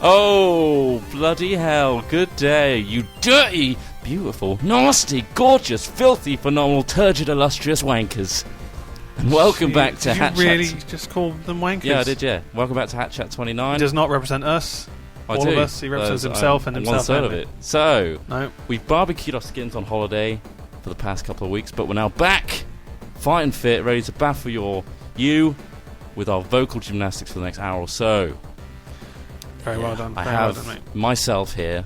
Oh, bloody hell, good day, you dirty, beautiful, nasty, gorgeous, filthy, phenomenal, turgid, illustrious wankers. And welcome back to Hat Chat. Did you really just call them wankers? Yeah, I did, yeah. Welcome back to Hat Chat 29. He does not represent us. All of us. He represents himself and himself. One third of it. So, no. We've barbecued our skins on holiday for the past couple of weeks, but we're now back, fighting fit, ready to baffle you with our vocal gymnastics for the next hour or so. Very well done. I Very have well done, mate. myself here.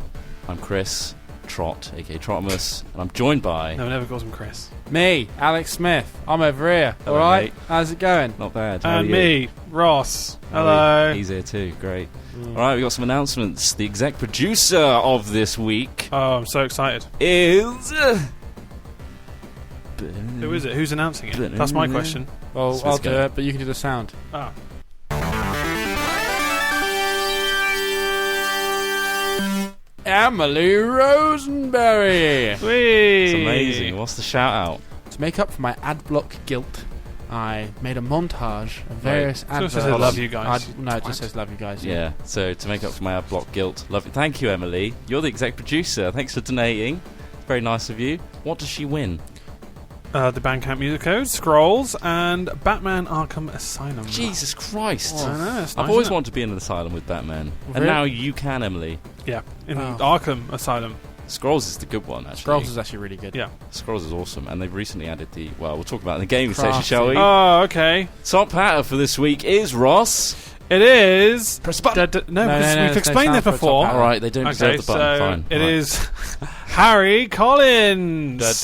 I'm Chris Trott, aka Trottimus, and I'm joined by... No one ever calls him Chris. Me, Alex Smith. I'm over here. Hello, alright? mate. How's it going? Not bad. How And are you? me, Ross. Hello. He's here too. Great. Alright, we got some announcements. The exec producer of this week Oh, I'm so excited. is... Who is it? Who's announcing it? That's my question. Well, Smith's I'll do going. it, but you can do the sound. Ah. Emily Rosenberry! It's amazing. What's the shout out? To make up for my ad block guilt, I made a montage of various So it adverts. says I love you guys. No, it just says love you guys. Yeah, so to make up for my ad block guilt, love it. Thank you, Emily. You're the exec producer. Thanks for donating. Very nice of you. What does she win? The Bandcamp music code, Scrolls, and Batman Arkham Asylum. Jesus Christ. I know, it's I've nice, always isn't it? wanted to be in an asylum with Batman. And Really? now you can, Emily. Yeah, in Oh. Arkham Asylum. Scrolls is the good one, actually. Scrolls is actually really good. Yeah. Scrolls is awesome. And they've recently added the... Well, we'll talk about it in the gaming section, Crafty. shall we? Oh, okay. Top hatter for this week is Ross. It is... Press button. No, because no, we've there's no explained this sound for a top before. hat. All right, they don't Okay, deserve the button. so Fine. it Right. is Harry Collins. His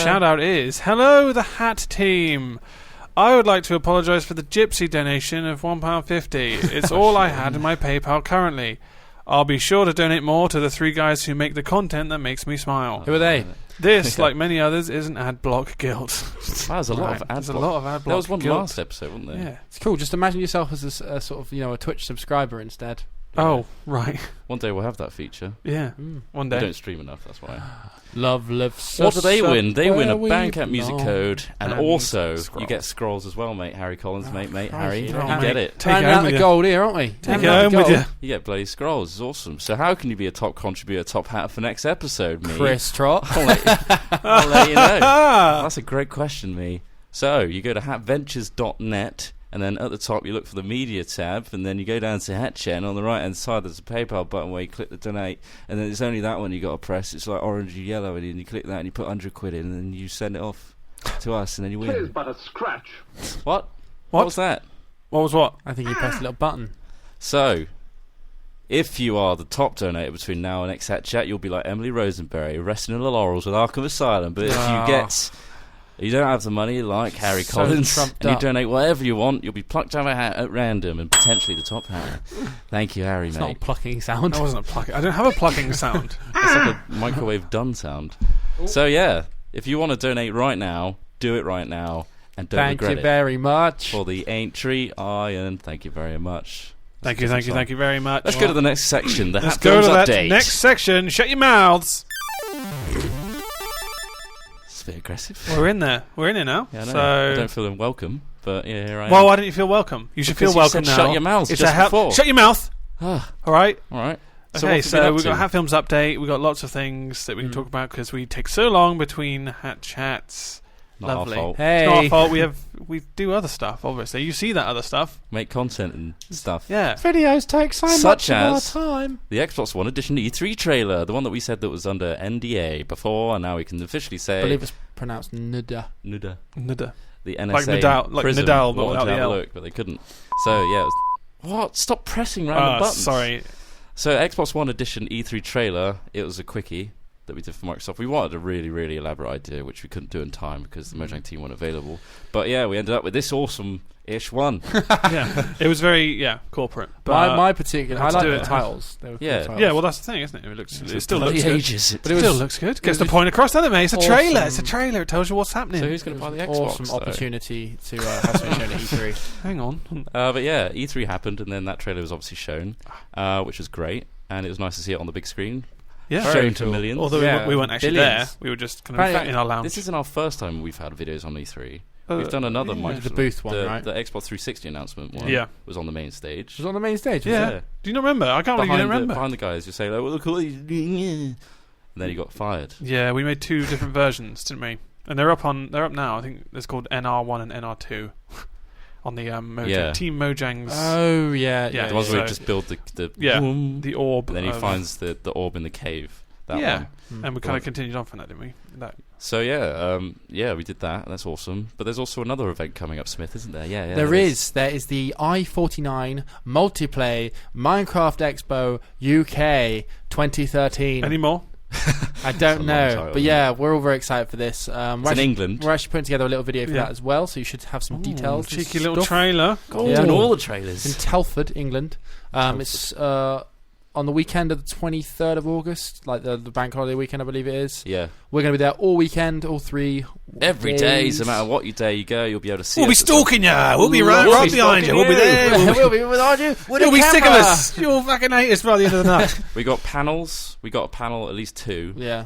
shout out is, hello, the Hat Team. I would like to apologise for the gypsy donation of £1.50. It's all I had in my PayPal currently. I'll be sure to donate more to the three guys who make the content that makes me smile. Who are they? This, like many others, is an ad block guilt. Wow, there's a lot of ad There's a block. lot of ad block There was one guilt. last episode, wasn't there? Yeah. It's cool. Just imagine yourself as a sort of, a Twitch subscriber instead. Oh, right. One day we'll have that feature. Yeah. One We day. don't stream enough, that's why. Love lives. What do they win? They win a where we Bandcamp music belong. code, and And also Scrolls. you get Scrolls as well, mate. Harry Collins, mate, Harry. crikey. You Oh, get mate. it. Take it Rounding home out with the you. gold here, aren't we? Take Rounding it out the home with gold. you. You get bloody Scrolls. It's awesome. So how can you be a top contributor, top hat for next episode, me? Chris Trott. I'll let you know. That's a great question, me. So you go to hatventures.net, and then at the top you look for the media tab, and then you go down to HatChat, and on the right hand side there's a PayPal button where you click the donate, and then it's only that one you got to press. It's like orange and yellow, and then you click that and you put £100 in, and then you send it off to us, and then you Tis win. but a scratch. What? What? was that? What was what? I think you pressed a little button. So, if you are the top donator between now and next HatChat, you'll be like Emily Rosenberry, resting in the laurels with Arkham Asylum. But if you don't have the money like Harry So Collins, trumped and you up. donate whatever you want, you'll be plucked out of a hat at random and potentially the top hat. Thank you, Harry, It's mate. not a plucking sound. That wasn't a plucking. I don't have a plucking sound. It's like a microwave done sound. So yeah, if you want to donate right now, do it right now, and don't Thank you regret it. very much. For the Aintree Iron, thank you very much. Thank you very much. Let's go to the next section, the Let's Hat go Films to that update. next section. Shut your mouths. It's a bit aggressive. We're in there. We're in it now. Yeah, I know. So, I don't feel welcome, but yeah, here I am. well, why don't you feel welcome? You should Because feel you welcome said now. shut your mouths It's just a before. Shut your mouth. Ah, All right. all right. Okay, what so have you we've been got up Hat Films update. We've got lots of things that we can talk about because we take so long between Hat Chats. Not our Lovely. fault. Hey. It's not our fault. We do other stuff. Obviously, you see that other stuff. Make content and stuff. Yeah. Videos take so Such much of our as- time. The Xbox One Edition E3 trailer, the one that we said that was under NDA before, and now we can officially say I believe it's pronounced Nuda. NUDA. Nada. The NSA Like Nadal- like Prism Nadal, but wanted without to have the a L. look, but they couldn't. So yeah, it was, what? Stop pressing random buttons. Sorry. So Xbox One Edition E3 trailer, it was a quickie that we did for Microsoft. We wanted a really, really elaborate idea, which we couldn't do in time because the Mojang team weren't available. But yeah, we ended up with this awesome-ish one. Yeah. It was very corporate. But My particular, I had to like do the it. titles. They were cool Yeah. titles. yeah, well, that's the thing, isn't it? It still Bloody looks good. ages. But it Still was looks good. it Gets the was point across, doesn't it, mate? It's a trailer. awesome. It's a trailer. It tells you what's happening. So who's going to buy the Xbox? awesome though? opportunity to have something shown at E3. Hang on. But yeah, E3 happened, and then that trailer was obviously shown, which was great, and it was nice to see it on the big screen, Yeah. shown to millions. Although Yeah, we weren't actually billions. there. We were just kind of Apparently, in our lounge. This isn't our first time we've had videos on E3. We've done another Microsoft. The booth one, right? The Xbox 360 announcement one. Yeah. Was on the main stage. It was on the main stage. Yeah. Do you not remember? I can't believe you don't remember. Behind the guys, you say, like, well, look what he's doing. And then he got fired. Yeah, we made 2 different versions, didn't we? And they're up now. I think it's called NR1 and NR2 on the Team Mojang's. Oh yeah. The ones where he just build the orb. And then he finds the orb in the cave. That one. And we kind of continued on from that, didn't we? So we did that. That's awesome. But there's also another event coming up, Smith, isn't there? Yeah. There is. There is the I-49 Multiplay Minecraft Expo UK 2013. Any more? I don't know, but yeah, we're all very excited for this. It's in England. We're actually putting together a little video for that as well, so you should have some details. Cheeky little trailer. Doing all the trailers. In Telford, England. It's on the weekend of the 23rd of August, like the bank holiday weekend, I believe it is. Yeah. We're going to be there all weekend, all 3 Every days. day, no matter what day you go, you'll be able to see We'll be stalking you. We'll be right behind you. We'll be there. We'll be behind you. You'll be sick of us. You'll fucking hate us by the end of the night. We got panels. We got a panel, at least 2. Yeah.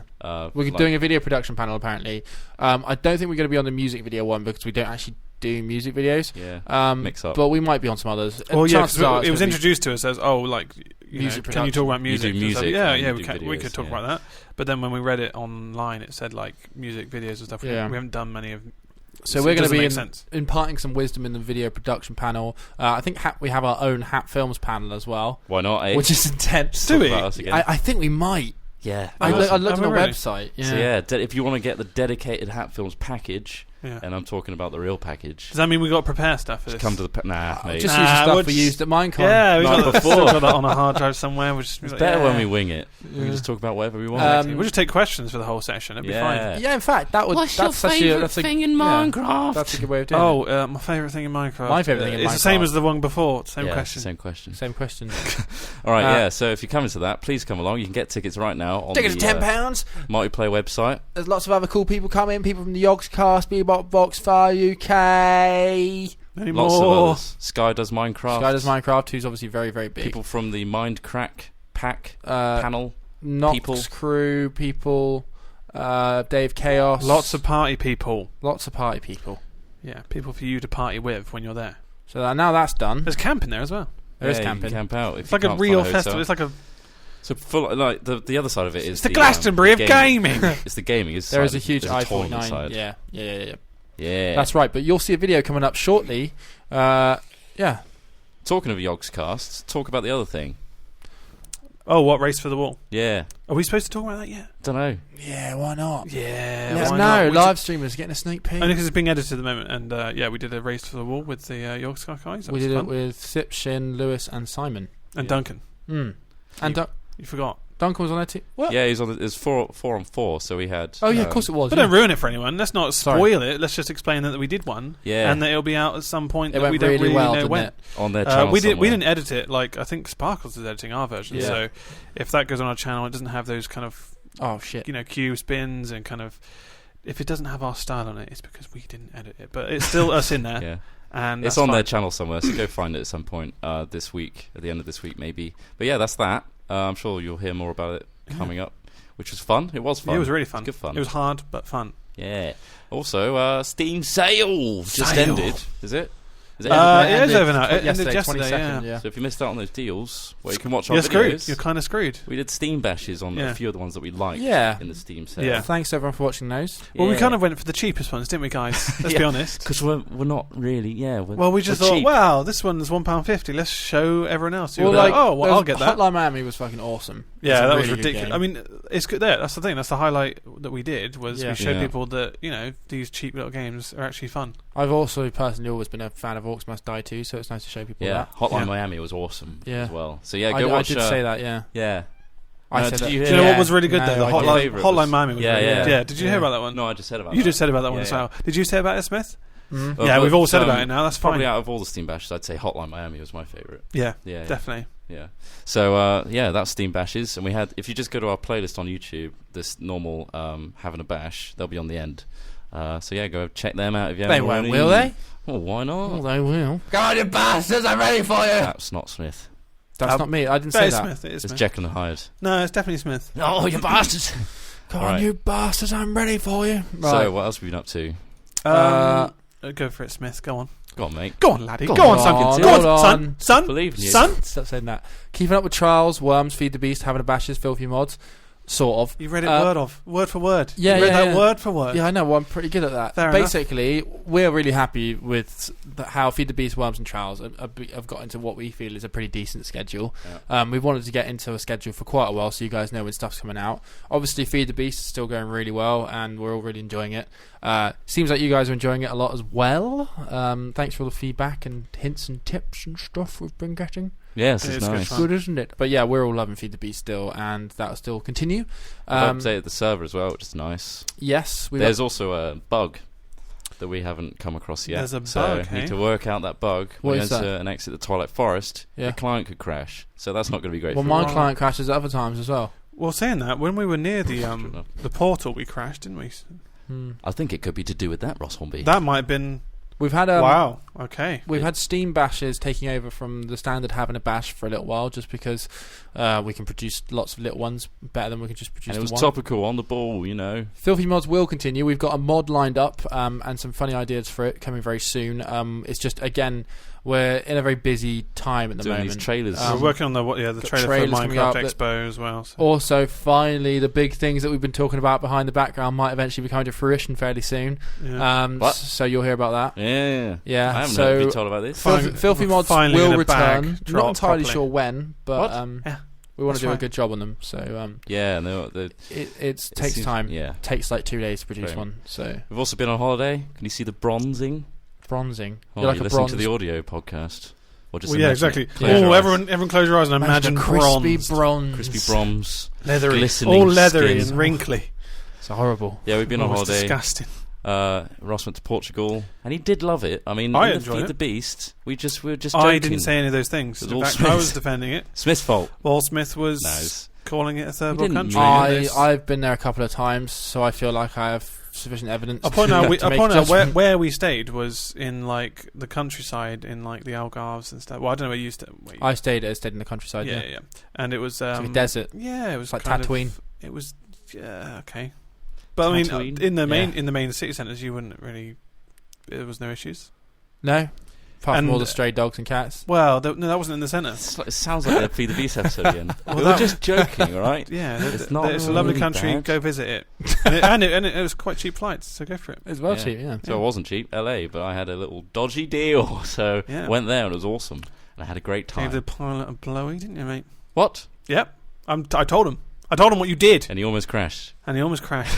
We're doing a video production panel, apparently. I don't think we're going to be on the music video one because we don't actually do music videos. Yeah. Mix up. But we might be on some others. Well, yeah, because it was introduced to us as, music production. Can you talk about music? You do music. We could talk about that. But then when we read it online, it said like music videos and stuff. Yeah. We haven't done many of. So we're going to be imparting some wisdom in the video production panel. I think we have our own Hat Films panel as well. Why not? Eh? Which is intense. Do we? I think we might. Yeah. I looked on the website. Yeah. So if you want to get the dedicated Hat Films package. Yeah. And I'm talking about the real package. Does that mean we got to prepare stuff for this? Come to the mate. Just use the stuff we used at Minecon. Yeah, we got that on a hard drive somewhere. It's better when we wing it. We can just talk about whatever we want. We'll just take questions for the whole session. It'd be fine. Yeah, in fact, that's your favourite thing in Minecraft? That's a good way of doing it. My favourite thing in Minecraft. My favourite thing in Minecraft. It's the same as the one before. Same question. Same question. All right, so if you're coming to that, please come along. You can get tickets right now on tickets the £10. Multiplayer website. There's lots of other cool people coming. People from the Yogscast, Bebop Box Fire UK. Lots of others. Sky Does Minecraft. Who's obviously very, very big. People from the Mindcrack pack panel. Nox Crew people. Dave Chaos. Lots of party people. Yeah, people for you to party with when you're there. So now that's done. There's camping there as well. There is camping. You can camp out. It's like a real festival. It's like a. So like the other side of it is it's the Glastonbury of gaming. It's the gaming. There is a huge I-49. Yeah. That's right. But you'll see a video coming up shortly. Yeah. Talking of Yogscasts, talk about the other thing. Oh, what, Race for the Wall? Yeah. Are we supposed to talk about that yet? Don't know. Yeah, why not? Yeah, let us know. Live streamers getting a sneak peek. Only because it's being edited at the moment. And we did a Race for the Wall with the Yogscast guys. We did it with Sip, Shin, Lewis, and Simon. And Duncan. And you forgot. Duncan was on that team. What? Yeah, he's on. It was 4 on 4, so we had. Oh yeah, of course it was. But don't ruin it for anyone. Let's not spoil it. Let's just explain that we did one. Yeah. And that it'll be out at some point. It that we don't really really well, know when. It? On their channel. We didn't edit it. Like I think Sparkles is editing our version. Yeah. So if that goes on our channel, it doesn't have those kind of cue spins and kind of. If it doesn't have our style on it, it's because we didn't edit it. But it's still us in there. Yeah. And it's on their channel somewhere, so go find it at some point this week, at the end of this week maybe. But yeah, that's that. I'm sure you'll hear more about it coming up, which was fun. It was fun. It was really fun. It was good fun. It was hard, but fun. Yeah. Also, Steam sale just ended. Is it? It is over now. It ended yesterday, 22nd, yeah. So if you missed out on those deals, well, you can watch our videos. Screwed. You're kind of screwed. We did Steam bashes on a few of the ones that we liked in the Steam sale. Yeah. Thanks everyone for watching those. Well, we kind of went for the cheapest ones, didn't we, guys? Let's be honest. Because we're not really, we just thought, wow, this one's £1.50. Let's show everyone else. Well, I'll get that. Hotline Miami was fucking awesome. Yeah, that was ridiculous. I mean, it's good there. That's the thing. That's the highlight that we did, was we showed people that, these cheap little games are actually fun. I've also personally always been a fan of Orcs Must Die too, so it's nice to show people that. Hotline Miami was awesome as well. So go watch. I did say that, Yeah. Do you know what was really good though? Hotline Miami was really good. Yeah. Did you hear about that one? No, I just said about You just said about that one as well. Did you say about it, Smith? Mm-hmm. Yeah, we've all said about it now. That's fine. Probably out of all the Steam bashes, I'd say Hotline Miami was my favourite. Yeah, definitely. Yeah. So that's Steam bashes, and we had. If you just go to our playlist on YouTube, this normal having a bash, they'll be on the end. So go check them out if you haven't. They won't, will they? Well, why not? Well, they will. Go on, you bastards! I'm ready for you. That's not Smith. That's not me. I didn't say that. Smith. It is it's Smith. Jekyll and Hyde. No, it's definitely Smith. Oh, you bastards! Come on, you bastards! I'm ready for you. Right. So, what else have we been up to? Go for it, Smith. Go on. Go on, mate. Go on, laddie. Go Go on, on, son. hold Go on, on. son. Believe in you. Son. Stop saying that. Keeping up with trials, worms, feed the beast, having a bashes, filthy mods. Sort of. You read it word for word. Yeah, you read yeah, that word for word. Yeah, I know. Well, I'm pretty good at that. Fair enough. Basically, we're really happy with how Feed the Beast, Worms and Trials have got into what we feel is a pretty decent schedule. Yeah. We've wanted to get into a schedule for quite a while, so you guys know when stuff's coming out. Obviously, Feed the Beast is still going really well, and we're all really enjoying it. Seems like you guys are enjoying it a lot as well. Thanks for all the feedback and hints and tips and stuff we've been getting. Yes, It it's is nice. Good, isn't it? But yeah, we're all loving Feed the Beast still, and that'll still continue. I've updated the server as well, which is nice. Yes, There's also a bug that we haven't come across yet. There's a so bug, we need eh? to work out that bug. What we is enter that? and exit the Twilight Forest. Yeah. The client could crash, so that's not going to be great. Well, for my you. client crashes at other times as well. Well, saying that, when we were near the enough. the portal, we crashed, didn't we? I think it could be to do with that, Ross Hornby. That might have been. We've had Wow. Okay. We've had Steam bashes taking over from the standard having a bash for a little while, just because we can produce lots of little ones better than we can just produce and it was one. topical, on the ball, you know. Filthy Mods will continue. We've got a mod lined up and some funny ideas for it coming very soon. It's just, again, we're in a very busy time at the Doing moment. these trailers. We're working on the trailer for trailers coming Minecraft up that- Expo as well. So. Also, finally, the big things that we've been talking about behind the background might eventually be coming to fruition fairly soon. Yeah. What? So you'll hear about that. Yeah. Yeah, I haven't so been told about this. Fine. Filthy We're Mods finally will in a bag, return. drop Not entirely properly. sure when, but Yeah. we want That's to do a right. good job on them. So Yeah, and the it takes seems- time. Yeah. Takes like 2 days to produce Very. one. So We've also been on holiday. Can you see the bronzing? bronzing. Oh, You're like you're a listening bronze. to the audio podcast. Or just Well, yeah, imagine exactly. it. Close your eyes. Everyone close your eyes and imagine a crispy bronze. bronze. Crispy bronze. Leathery. Glistening All leathery skin. and wrinkly. It's horrible. Yeah, we've been on It's holiday. disgusting. Ross went to Portugal, and he did love it. I mean, I in the enjoyed Feed it. the Beast, we were just joking. I didn't say any of those things. It was In all fact, Smith. I was defending it. Smith's fault. Paul Smith was No, calling it a third He world didn't country. mean it. I've been there a couple of times, so I feel like I have sufficient evidence. I'll point out, to make a where, judgment. where we stayed was in like the countryside, in like the Algarves and stuff. Well, I don't know where you stayed. I stayed in the countryside. yeah, Yeah, yeah, and it was It's like a desert. Yeah, it was Like kind Tatooine. It was okay, but I mean, Tatooine? in Yeah. the main city centres, you wouldn't really. There was no issues. No, apart And- from all the stray dogs and cats. Well, no, that wasn't in the centre. It sounds like the Feed the Beast episode again. Well, we were that- just joking, all right? Yeah, It's not It's a lovely really country. bad. Go visit it, and it was quite cheap flights, so go for it. It's well Yeah. cheap. Yeah. So it wasn't cheap, LA, but I had a little dodgy deal. So Yeah. went there and it was awesome. And I had a great Gave time. the pilot a blowy, didn't you, mate? What? Yep. I told him. I told him what you did, And he almost crashed. and he almost crashed.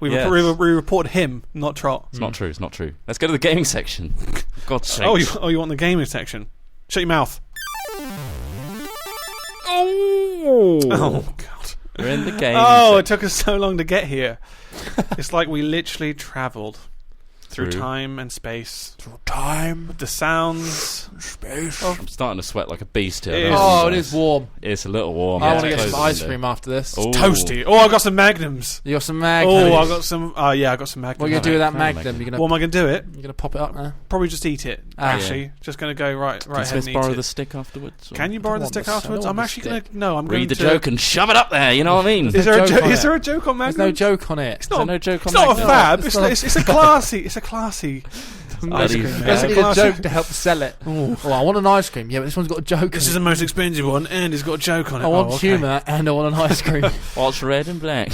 We Yes. reported him, not Trot. It's not true, it's not true. Let's go to the gaming section. For God's sake. Oh, you want the gaming section? Shut your mouth. Oh God. We're in the game. Oh, it took us so long to get here. It's like we literally travelled through Through. time and space. Through time, With the sounds. space. I'm starting to sweat like a beast here. It That's is. Oh, nice. it is warm. It's a little warm. I Yeah, want to get close some the ice window. cream after this. Ooh. Toasty. Oh, I got some magnums. You got some mag. Oh, I got some. Oh, yeah, I got some magnums. What are you gonna do with that Magnum. magnum? You're What gonna am I going to do it? you're gonna pop it up there. Probably just eat it. Ah. Actually, just going to go right Can ahead Smith and eat borrow it. the stick afterwards? or- Can you borrow the want stick the- I afterwards? don't I'm want actually the going to. No, I'm going Read the to. joke and shove it up there, you know what I mean? There's Is there no joke on is it. there a joke on There's Magnum? no joke on it. It's There's not. no joke on It's not a Magnum. fab. It's It's a classy. It's a classy. Bloody ice cream, fab. man. It's It's a classy. joke to help sell it. Oh, I want an ice cream. Yeah, but this one's got a joke. This in is it. the most expensive one, and it's got a joke on it. I want okay. humour and I want an ice cream. What's red and black?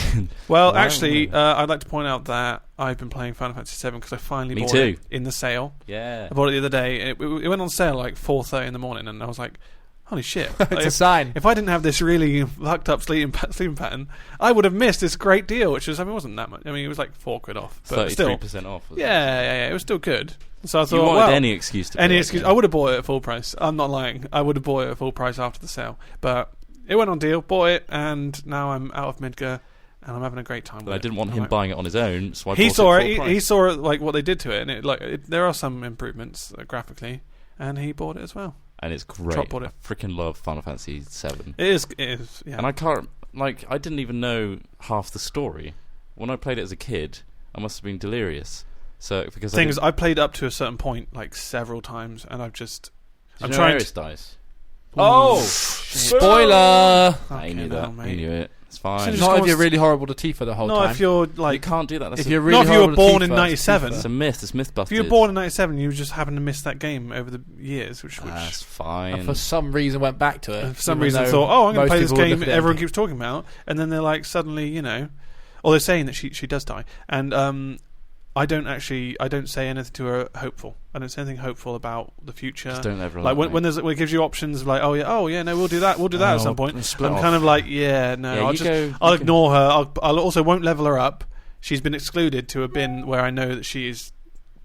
Well, Wow. actually, I'd like to point out that I've been playing Final Fantasy VII because I finally Me bought too. it in the sale. Yeah. I bought it the other day. It went on sale like 4:30 in the morning, and I was like, "Holy shit!" It's Like, a sign. if I didn't have this really fucked up sleeping pattern, I would have missed this great deal. Which was, I mean, it wasn't that much. I mean, it was like £4 off, but still, 33% off. was it? yeah, it was still good. So I thought, You wanted well, any excuse to any play excuse. it, I would have bought it at full price. I'm not lying. I would have bought it at full price after the sale, but it went on deal. Bought it, and now I'm out of Midgar, and I'm having a great time. But with I it. didn't want I'm him like- buying it on his own, so I He bought saw it. it. full He price. saw it, like what they did to it, and there are some improvements graphically, and he bought it as well. And it's great. Trot bought I it. freaking love Final Fantasy VII. It is. Yeah. And I can't, I didn't even know half the story. When I played it as a kid, I must have been delirious. So, because Thing is, I played up to a certain point like several times, and I'm I'm trying trying to- Ares dies. Oh, Spoiler! I knew Fucking that. hell, I mate. knew it. It's fine. Just Not go if you're on- really horrible to Tifa the whole Not time. if you're You like. can't do that. That's If a, you're really Not if you were horrible to born in Tifa, '97. it's a myth. It's myth If busted. you were born in '97, you just happened to miss that game over the years, which That's fine. and for some reason went back to it. for some even reason though thought, oh, I'm going most to play this people would game look at it everyone and keeps talking about, and then they're like suddenly, or they're saying that she does die, and I don't say anything to her hopeful. I don't say anything hopeful about the future. Just don't ever Like when it gives you options of like, oh yeah, no, we'll do that at some point. I'm kind of like, I'll ignore her. I'll also won't level her up. She's been excluded to a bin where I know that she is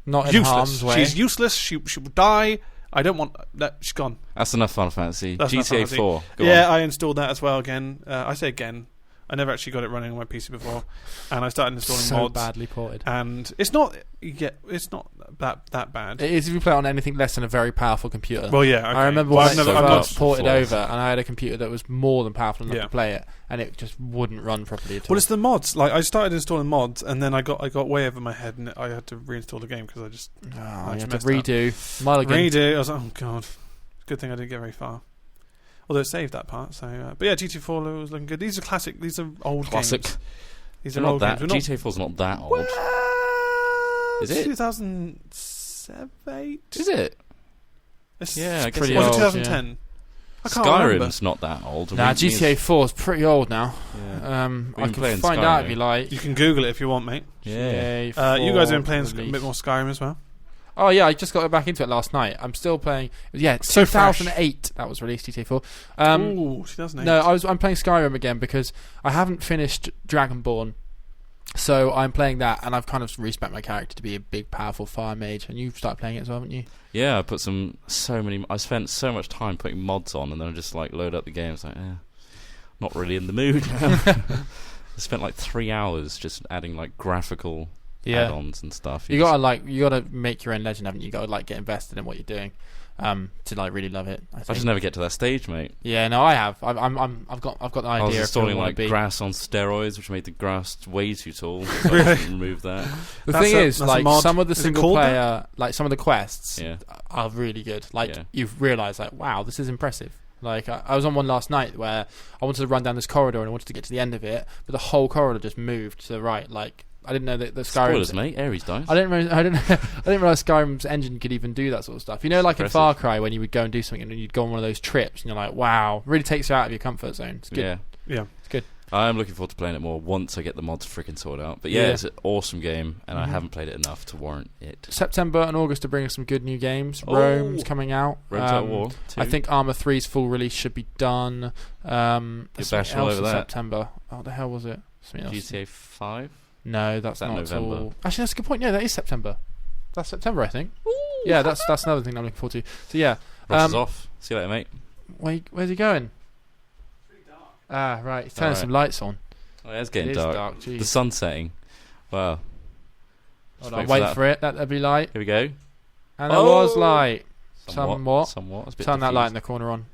not in useless. harm's way. She's useless. She will die. I don't want that. She's gone. That's enough Final Fantasy. That's enough GTA Final Fantasy. 4. Go Yeah, on. I installed that as well again. I say again. I never actually got it running on my PC before, and I started installing so mods. badly ported. And it's not that bad. It is if you play it on anything less than a very powerful computer. Well, yeah. Okay. I remember well, when I've I got ported flaws. over, and I had a computer that was more than powerful enough Yeah. to play it, and it just wouldn't run properly at all. Well, it's the mods. Like I started installing mods, and then I got way over my head, and I had to reinstall the game because I just you just have to messed up. redo. Mulligan. redo. I was like, oh god, good thing I didn't get very far. Although it saved that part. So, but yeah, GTA 4 was looking good. These are classic. These are old Classic. games. These They're are not old that. games. We're GTA 4's not that old. Well, Is it? 2007, 8? Is it? It's Yeah, I guess pretty it was is. it old, 2010? I can't remember. Skyrim's not that old. Nah, GTA 4 is pretty old now. Yeah. I been can playing find Skyrim, out if though. you like. You can Google it if you want, mate. Yeah. You guys have been playing a bit more Skyrim as well. Oh yeah, I just got back into it last night. I'm still playing. Yeah, it's So fresh. 2008 that was released, GTA 4. Ooh, 2008. No, I'm playing Skyrim again because I haven't finished Dragonborn, so I'm playing that, and I've kind of respect my character to be a big, powerful fire mage. And you've started playing it as well, haven't you? Yeah, I put I spent so much time putting mods on, and then I just like load up the game. It's like, not really in the mood now. I spent like 3 hours just adding like graphical add-ons and stuff. You gotta make your own legend, haven't you? You gotta like get invested in what you're doing, to like really love it. I just never get to that stage, mate. Yeah, no, I have. I've got the idea. I was installing of like be. grass on steroids, which made the grass way too tall. So I had to remove that. The That's thing a- is, that's a like mod. some of the Is it single called player, like some of the quests, Yeah. are really good. Like Yeah. you've realised, like wow, this is impressive. Like I was on one last night where I wanted to run down this corridor and I wanted to get to the end of it, but the whole corridor just moved to the right. Like I didn't know that the Spoilers, Skyrim's mate. Ares dies. I didn't realize Skyrim's engine could even do that sort of stuff. You know, like in Impressive. Far Cry when you would go and do something and you'd go on one of those trips and you're like, wow, really takes you out of your comfort zone. It's good. Yeah. Yeah. It's good. I am looking forward to playing it more once I get the mods freaking sorted out. But yeah, Yeah. it's an awesome game, and I Mhm. haven't played it enough to warrant it. September and August to bring us some good new games. Oh. Rome's coming out. Rome Total War 2. I think Armour 3's full release should be done. There's bashing something all else over in that. September. Oh, the hell was it? Something else. GTA 5. No, that's that not November? till. Actually, that's a good point. Yeah, that is September. That's September, I think. Yeah, that's another thing I'm looking forward to. So yeah, Ross is off. See you later, mate. where's he going? Ah, right. He's turning Alright. some lights on. Oh, it's It getting is dark. dark. Jeez. The sun's setting. Wow. Hold Just on, wait wait that. for it. That'll be light. Here we go. And there was light. Somewhat. Somewhat. I was a bit Turn that light in confused. the corner on.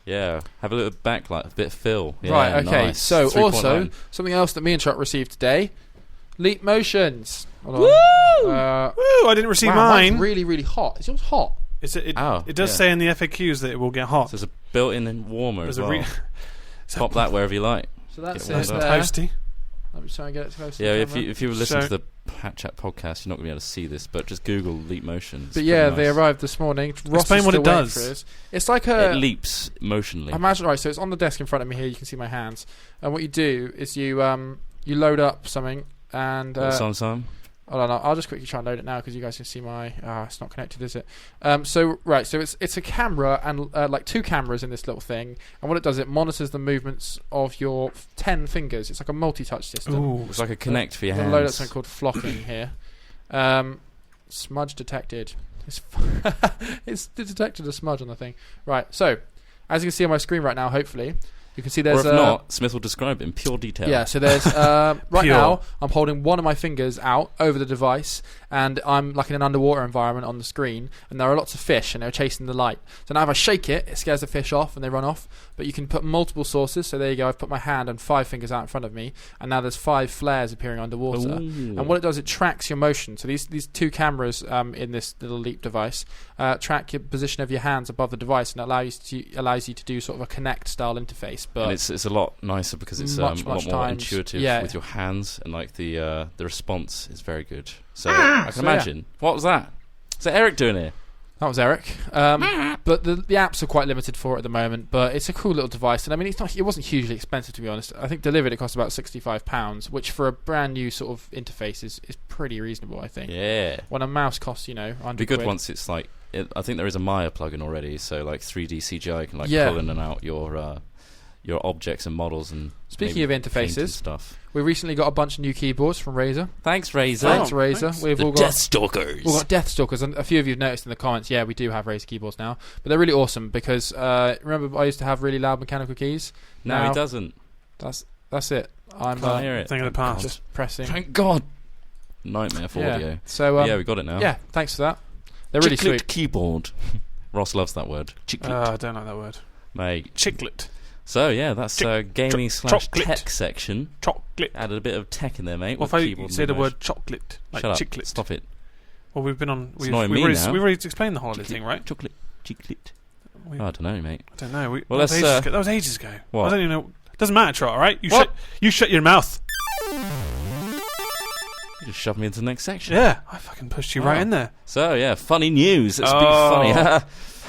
Yeah. Have a little backlight, a bit of fill. Yeah, Right, okay. nice. So 3.9. also, something else that me and Chuck received today. Leap Motions. Hold on. Woo! Uh, Woo! I didn't receive wow, mine. mine's really, really hot. Is yours hot? It Oh, does yeah. say in the FAQs that it will get hot. So there's a built-in warmer There's as a well. Pop that wherever you like. So that's Get one it of there. toasty. Let me try and get it close. to Yeah, the if camera. you were listening So- to the Hat Chat podcast, you're not going to be able to see this, but just Google Leap Motion. It's But yeah, pretty they nice. arrived this morning. Ross Explain is what still it waiting does. for us. It's like It leaps motionally. Imagine, right, so it's on the desk in front of me here. You can see my hands. And what you do is you load up something and... Some. Hold on, I'll just quickly try and load it now because you guys can see my... it's not connected, is it? So it's a camera and like two cameras in this little thing. And what it does, it monitors the movements of your 10 fingers. It's like a multi-touch system. Ooh. It's like a Connect for your I'm hands. gonna load up something called flocking here. Smudge detected. It's detected a smudge on the thing. Right, so as you can see on my screen right now, hopefully you can see Or there's if not, Smith will describe it in pure detail. yeah. So there's right Pure. now I'm holding one of my fingers out over the device, and I'm like in an underwater environment on the screen, and there are lots of fish, and they're chasing the light. So now if I shake it, it scares the fish off, and they run off. But you can put multiple sources. So there you go. I've put my hand and 5 fingers out in front of me, and now there's 5 flares appearing underwater. Ooh. And what it does, it tracks your motion. So these 2 cameras in this little Leap device track your position of your hands above the device, and it allows you to do sort of a Kinect style interface. But and it's a lot nicer because it's a lot more intuitive with your hands, and like the response is very good. So I can imagine. Yeah. What was that? Is that Eric doing here? That was Eric. But the apps are quite limited for it at the moment. But it's a cool little device, and I mean, it wasn't hugely expensive, to be honest. I think delivered it cost about £65, which for a brand new sort of interface is pretty reasonable, I think. Yeah. When a mouse costs, £100. It'd be good once it's like. I think there is a Maya plugin already, so like 3D CGI can pull in and out your objects and models. And speaking of interfaces, stuff, we recently got a bunch of new keyboards from Razer. Thanks, Razer. Thanks, Razer. We've all got Deathstalkers. We've got Deathstalkers, and a few of you have noticed in the comments. Yeah, we do have Razer keyboards now, but they're really awesome because remember I used to have really loud mechanical keys. No, he doesn't. That's it. I'm can't hear it. Thing of the past. Just pressing. Thank God. Nightmare for audio. So yeah, we got it now. Yeah, thanks for that. They're really sweet. Keyboard. Ross loves that word. Chiclet. I don't like that word. Mate. Chiclet. So, yeah, that's gaming / tech section. Chocolate. Added a bit of tech in there, mate. What if I say the word chocolate? Like Shut up. chiclet. Stop it. Well, we've been on... We've now. already explained the holiday thing, right? Chiclet. I don't know, mate. I don't know. That was ages ago. What? I don't even know. Doesn't matter, Trot, all right? You shut your mouth. You just shoved me into the next section. Yeah, I fucking pushed you right in there. So, yeah, funny news. Let's be funny.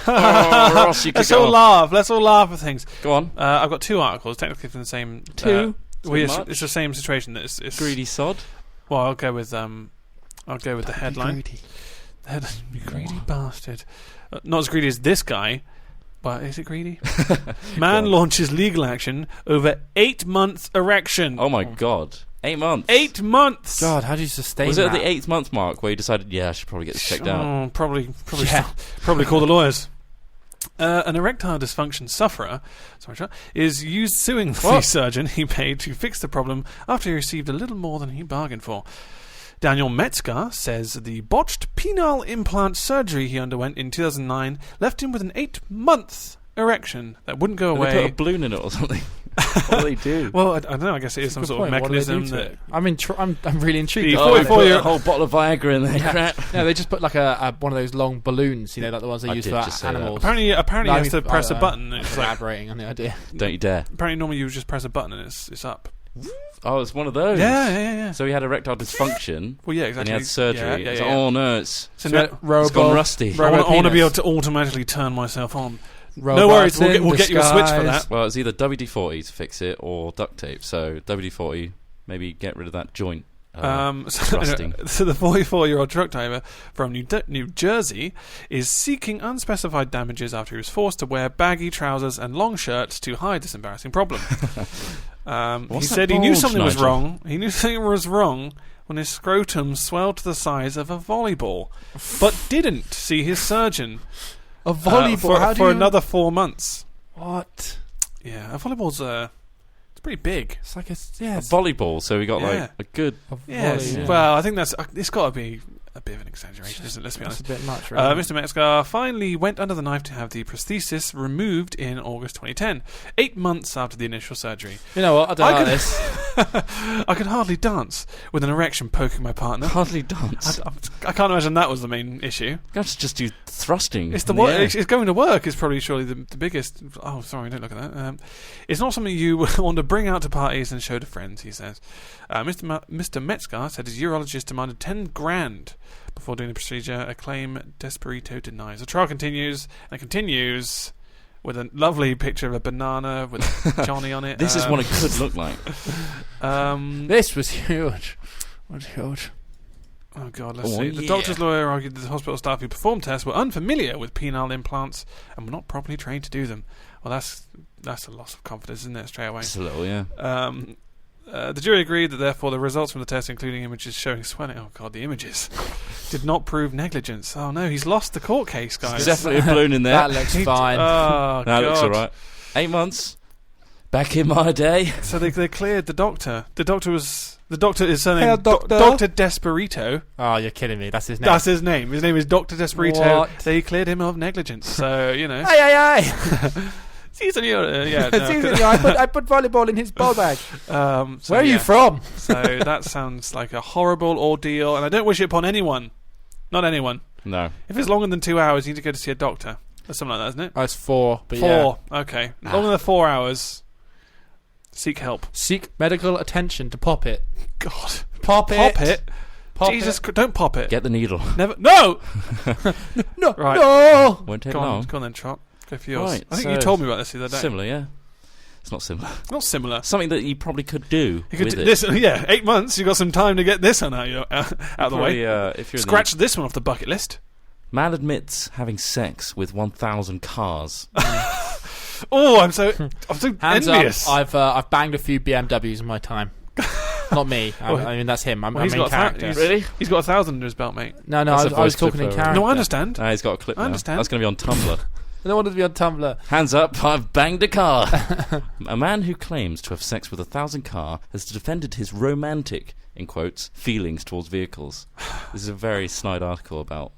Ross, Let's all laugh. Let's all laugh at things. Go on. I've got 2 articles, technically from the same... Two? It's the same situation. It's greedy sod. Well, I'll go with the headline. You greedy bastard. Not as greedy as this guy, but is it greedy? Man launches legal action over 8-month erection. Oh my God. 8 months. 8 months. God, how do you sustain Was that? it at the 8th month mark where you decided, I should probably get this checked out? Probably call the lawyers. An erectile dysfunction sufferer is suing the surgeon he paid to fix the problem after he received a little more than he bargained for. Daniel Metzger says the botched penile implant surgery he underwent in 2009 left him with an 8-month erection that wouldn't go away. They put a balloon in it or something. What do they do? Well, I don't know. I guess it is some sort of mechanism that... I'm really intrigued. They put a whole bottle of Viagra in there. Crap. No, they just put like one of those long balloons, like the ones they use for animals. Apparently you have to press a button. It's elaborating on the idea. Don't you dare. Apparently normally you just press a button and it's up. Oh, it's one of those. Yeah. So he had erectile dysfunction. Well, yeah, exactly. And he had surgery. Yeah. Oh no, it's gone rusty. I want to be able to automatically turn myself on. No worries, we'll get you a switch for that. Well, it's either WD-40 to fix it or duct tape. So WD-40, maybe get rid of that joint. Rusting. So the 44-year-old truck driver from New Jersey is seeking unspecified damages after he was forced to wear baggy trousers and long shirts to hide this embarrassing problem. He said he knew something was wrong. He knew something was wrong when his scrotum swelled to the size of a volleyball, but didn't see his surgeon. A volleyball for another 4 months. What? Yeah, a volleyball's it's pretty big. It's like a volleyball. So we got like a good. Yes. Yeah. Well, I think it's got to be a bit of an exaggeration, isn't it? Let's be honest. It's a bit much, really. Mr. Metzger finally went under the knife to have the prosthesis removed in August 2010, 8 months after the initial surgery. You know what? I don't like this. I could hardly dance with an erection poking my partner. Hardly dance. I can't imagine that was the main issue. You have to just do thrusting. It's it's going to work is probably surely the biggest. Oh, sorry, don't look at that. It's not something you want to bring out to parties and show to friends, he says. Mr. Metzger said his urologist demanded $10,000 before doing the procedure, a claim Desperito denies. The trial continues with a lovely picture of a banana with Johnny on it. This is what it could look like. This was huge. What huge. Oh God, let's see. The doctor's lawyer argued that the hospital staff who performed tests were unfamiliar with penile implants and were not properly trained to do them. Well, that's a loss of confidence, isn't it, straight away? Just a little, yeah. The jury agreed that therefore the results from the test, including images showing swelling, oh God, the images, did not prove negligence. Oh no, he's lost the court case, guys. There's definitely a balloon in there. That looks fine. Oh, that looks alright. 8 months. Back in my day. So they cleared the doctor. The The doctor is surname Hey, doctor. Dr. Desperito. Oh, you're kidding me. That's his name. That's his name. His name is Dr. Desperito. What? They cleared him of negligence. So, you know. Hey. Sí, señor. Yeah, no. I put volleyball in his ball bag. So, Where are you from? So that sounds like a horrible ordeal, and I don't wish it upon anyone. Not anyone. No. If it's longer than 2 hours, you need to go to see a doctor. Or something like that, isn't it? Oh, it's 4. But 4. Okay. Longer than 4 hours. Seek help. Seek medical attention to pop it. God. Pop Pop it. it. Pop Jesus, it. don't pop it. Get the needle. Never. No. No. Right. No. Won't take Go long. on then, Trot. Go for yours. Right, I think so you told me about this the other day. Similar, yeah. It's not similar. Not similar. Something that you probably could do You could with do it. this. Yeah, 8 months. You got some time to get this one out of the way. If you're Scratch this one off the bucket list. Man admits having sex with 1,000 cars. Oh, I'm so Hands envious. up. I've banged a few BMWs in my time. Not me. I mean, that's him. I'm Well, he's main got character. Really? He's got 1,000 under his belt, mate. No, That's a I was voice talking in clip, character. No, I understand. He's got a clip I now. understand. That's going to be on Tumblr. I don't want it to be on Tumblr. Hands up, I've banged a car. A man who claims to have sex with 1,000 car has defended his romantic, in quotes, feelings towards vehicles. This is a very snide article about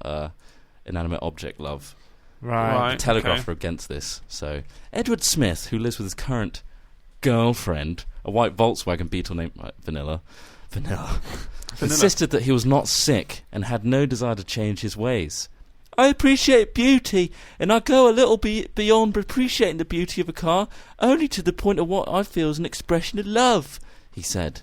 inanimate object love. Right. The Telegraph okay. are against this. So, Edward Smith, who lives with his current girlfriend, a white Volkswagen Beetle named Vanilla, insisted that he was not sick and had no desire to change his ways. I appreciate beauty, and I go a little bit beyond appreciating the beauty of a car, only to the point of what I feel is an expression of love, he said.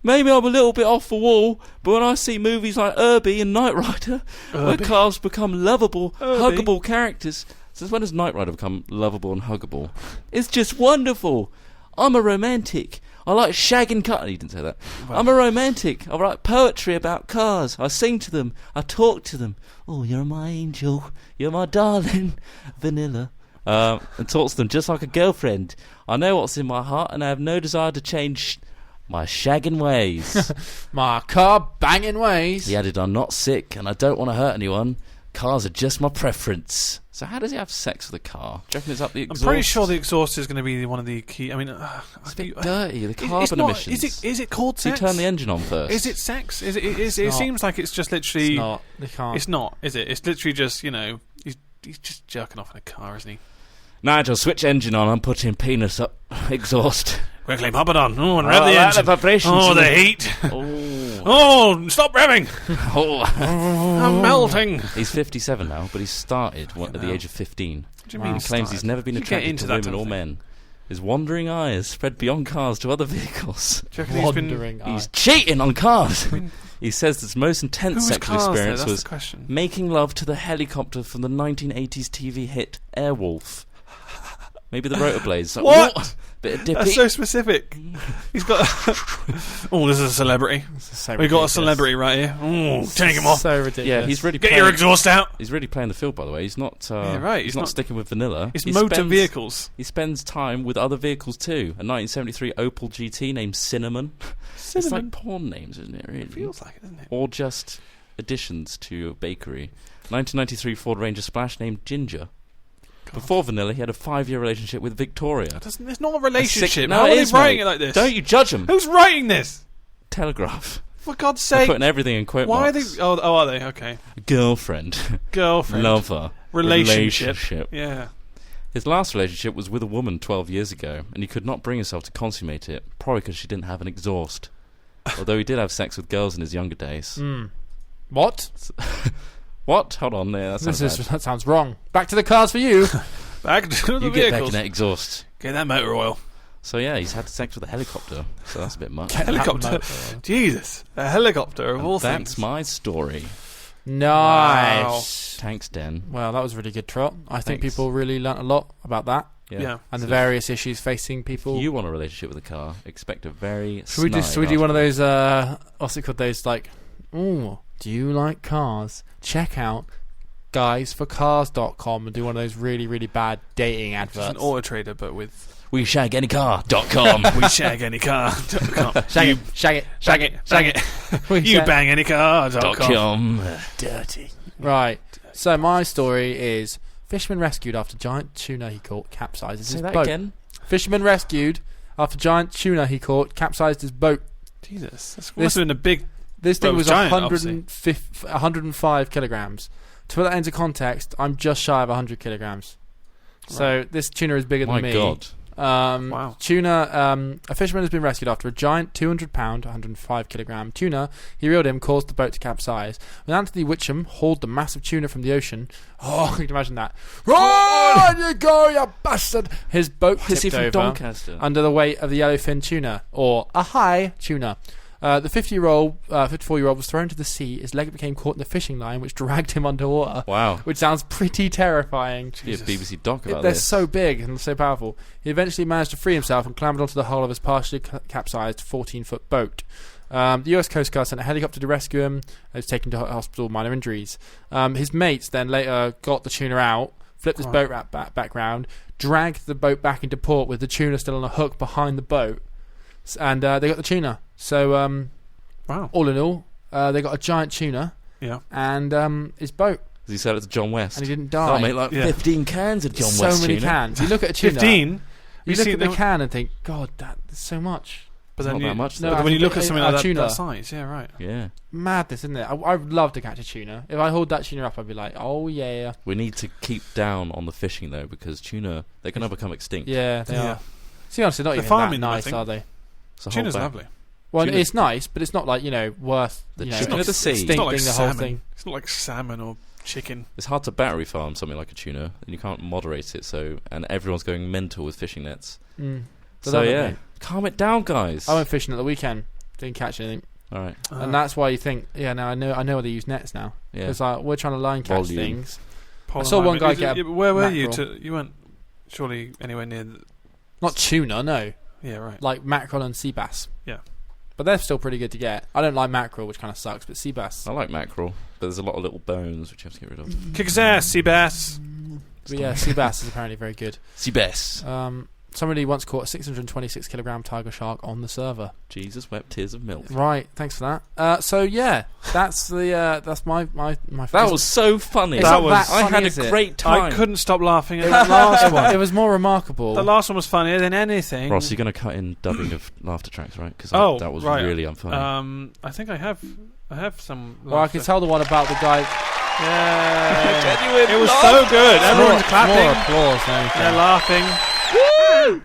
Maybe I'm a little bit off the wall, but when I see movies like Herbie and Knight Rider, where cars become lovable, huggable characters... Since when does Knight Rider become lovable and huggable? It's just wonderful. I'm a romantic. I like shagging cars. He didn't say that. Well, I'm a romantic. I write poetry about cars. I sing to them. I talk to them. Oh, you're my angel. You're my darling. Vanilla. And talks to them just like a girlfriend. I know what's in my heart, and I have no desire to change my shagging ways. My car banging ways. He added, I'm not sick, and I don't want to hurt anyone. Cars are just my preference. So how does he have sex with a car? Do you reckon it's up the exhaust? I'm pretty sure the exhaust is going to be one of the key... I mean... it's a bit dirty, the carbon it's not, emissions. Is it called sex? You turn the engine on first. Is it sex? It not. seems like it's just literally... It's not. They can't. It's not, is it? It's literally just, you know... He's just jerking off in a car, isn't he? Nigel, switch engine on. I'm putting penis up exhaust. Quickly, pop it on. Oh, and rev the engine. The vibrations. Oh, the heat. Oh, stop revving. I'm melting. He's 57 now, but he started at the age of 15. What do you mean He claims he's never been You get attracted into to that women or type of men. His wandering eyes spread beyond cars to other vehicles. Do you reckon he's been... Wandering eye. He's cheating on cars. He says his most intense Whose sexual cars, though? experience That's was the question. making love to the helicopter from the 1980s TV hit Airwolf. Maybe the rotor blades. Like, What? Bit of dippy. That's so specific. He's got... Oh, this is a celebrity. So We've got a ridiculous. celebrity right here. Oh, take him off. So ridiculous. Yeah, he's really Get playing, your exhaust out. He's really playing the field, by the way. He's not. Yeah, right. He's not sticking with vanilla. It's He motor spends- vehicles. He spends time with other vehicles too. A 1973 Opel GT named Cinnamon. It's like porn names, isn't it? Really. It feels like it, doesn't it? Or just additions to a bakery. 1993 Ford Ranger Splash named Ginger. God. Before Vanilla, he had a 5-year relationship with Victoria. It's not a relationship. No, How it are they is, writing mate. it like this? Don't you judge him. Who's writing this? Telegraph. For God's They're sake. putting everything in quote Why are marks. they... Oh, are they? Okay. Girlfriend. Girlfriend. Lover. Relationship. Yeah. His last relationship was with a woman 12 years ago, and he could not bring himself to consummate it, probably because she didn't have an exhaust. Although he did have sex with girls in his younger days. What? What? Hold on there. That sounds wrong. Back to the cars for you. Back to the You get back in vehicles. that exhaust. Get that motor oil. So yeah, he's had sex with a helicopter, so that's a bit much. Helicopter. Jesus. A helicopter of all That's things. my story. Nice. Thanks, Den. Well, that was really good, Trot. I think Thanks. people really learnt a lot about that Yeah. and the various issues facing people. If you want a relationship with a car, expect a very Should we do one of those, what's it called, those like, ooh, do you like cars? Check out guysforcars.com and do one of those really, really bad dating Just adverts. an auto trader, but with WeShagAnyCar.com. we shag any car. Shag it, shag it, Shag it, shag it. You bang any car. .com. Dirty. Right, so my story is fisherman rescued after giant tuna he caught capsizes Say his that boat. again. Fisherman rescued after giant tuna he caught capsized his boat. Jesus, that must have been a big. This thing was giant, 105 kilograms. To put that into context, I'm just shy of 100 kilograms. So this tuna is bigger than me. My God. Wow. Tuna, a fisherman has been rescued after a giant 200-pound, 105-kilogram tuna. He reeled in, caused the boat to capsize. When Anthony Witcham hauled the massive tuna from the ocean, you can imagine that. On you go, you bastard! His boat tipped over under the weight of the yellowfin tuna, or a high tuna. The 54-year-old was thrown into the sea. His leg became caught in the fishing line, which dragged him underwater. Wow. Which sounds pretty terrifying. Be a BBC doc about They're this. so big and so powerful. He eventually managed to free himself and clambered onto the hull of his partially capsized 14-foot boat. The US Coast Guard sent a helicopter to rescue him. He was taken to hospital with minor injuries. His mates then later got the tuna out, flipped his boat back round, dragged the boat back into port with the tuna still on a hook behind the boat, and they got the tuna. So, wow. All in all, they got a giant tuna and his boat. Does he sell it to John West? And he didn't die. I'll make like 15 cans of John West tuna. So many cans. You look at a tuna. 15? You look at the can and think, God, that's so much. But then not that much. No, when you look at something like that size, yeah, right. Yeah. Madness, isn't it? I would love to catch a tuna. If I hauled that tuna up, I'd be like, oh yeah. We need to keep down on the fishing though, because tuna, they're going to become extinct. Yeah, they are. See, honestly, they're not even that nice, are they? Tuna's lovely. Well, it's nice, but it's not like, worth the chicken of the sea. It's not like the whole thing. It's not like salmon or chicken. It's hard to battery farm something like a tuna, and you can't moderate it. And everyone's going mental with fishing nets. So yeah, calm it down, guys. I went fishing at the weekend, didn't catch anything. All right, and that's why you think, I know why they use nets now. Yeah, because we're trying to line catch things. I saw one guy get. Where were you? You weren't surely anywhere near. Not tuna, no. Yeah, right. Like mackerel and sea bass. Yeah. But they're still pretty good to get. I don't like mackerel, which kind of sucks, but sea bass. I like mackerel, but there's a lot of little bones which you have to get rid of. Kick his ass, sea bass. But yeah, sea bass is apparently very good. Sea bass. Somebody once caught a 626 kilogram tiger shark on the server. Jesus wept tears of milk. Right, thanks for that. So yeah, that's my. That was so funny. I had a great time. I couldn't stop laughing at that last one. It was more remarkable. The last one was funnier than anything. Ross, you're going to cut in dubbing of laughter tracks, right? Because that was really unfunny. I think I have some. Well, I can tell the one about the guy. Yeah, it was so good. Everyone's clapping. More applause. They're laughing. Woo!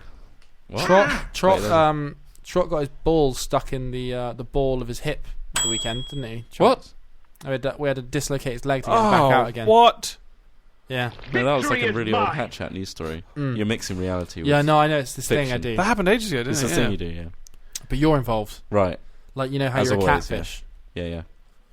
Trot got his balls stuck in the ball of his hip at the weekend, didn't he? What? We had to dislocate his leg to get him back out again. What? Yeah. No, that was like a really old Hat Chat news story. You're mixing reality with no, I know. It's this fiction. thing I do. That happened ages ago, didn't it? It's a thing you do, yeah. But you're involved. Right. Like, you know how As you're always, a catfish. Yeah.